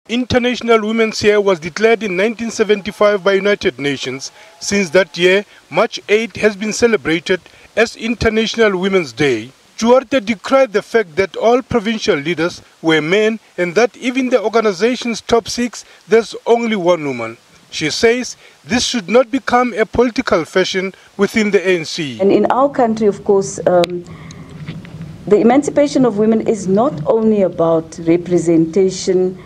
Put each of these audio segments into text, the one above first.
International Women's Year was declared in 1975 by United Nations. Since that year, March 8 has been celebrated as International Women's Day. Duarte decried the fact that all provincial leaders were men and that even the organization's top 6, there's only one woman. She says this should not become a political fashion within the ANC. And in our country, of course, the emancipation of women is not only about representation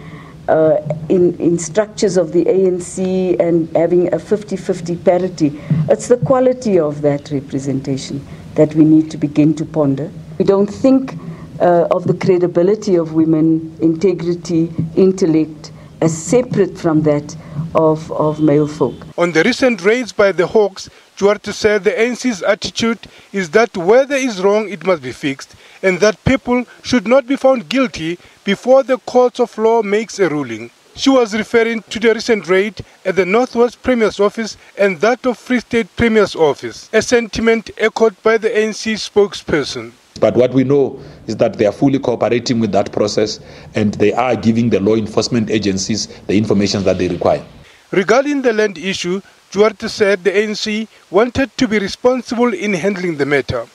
in structures of the ANC and having a 50-50 parity. It's the quality of that representation that we need to begin to ponder. We don't think of the credibility of women, integrity, intellect, as separate from that of male folk. On the recent raids by the Hawks, Duarte said the ANC's attitude is that where there is wrong, it must be fixed, and that people should not be found guilty before the courts of law makes a ruling. She was referring to the recent raid at the Northwest Premier's office and that of Free State Premier's office, a sentiment echoed by the ANC spokesperson. But what we know is that they are fully cooperating with that process and they are giving the law enforcement agencies the information that they require. Regarding the land issue, Duarte said the ANC wanted to be responsible in handling the matter.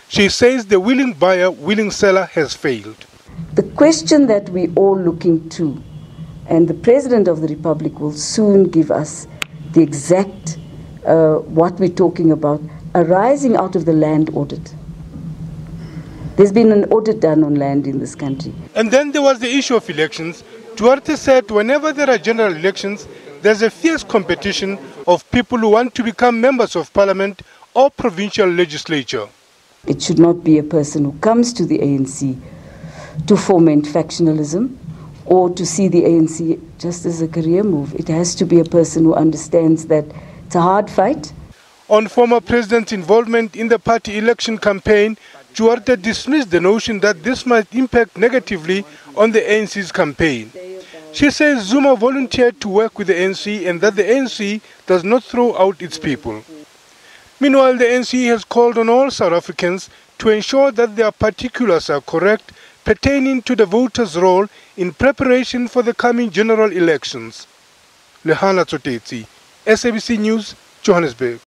She says the willing buyer, willing seller has failed. The question that we're all looking to, and the President of the Republic will soon give us the exact what we're talking about, arising out of the land audit. There's been an audit done on land in this country. And then there was the issue of elections. Duarte said whenever there are general elections, there's a fierce competition of people who want to become members of parliament or provincial legislature. It should not be a person who comes to the ANC to foment factionalism or to see the ANC just as a career move. It has to be a person who understands that it's a hard fight. On former president's involvement in the party election campaign, Duarte dismissed the notion that this might impact negatively on the ANC's campaign. She says Zuma volunteered to work with the ANC and that the ANC does not throw out its people. Meanwhile, the ANC has called on all South Africans to ensure that their particulars are correct pertaining to the voters' role in preparation for the coming general elections. Lehana Tsotetsi, SABC News, Johannesburg.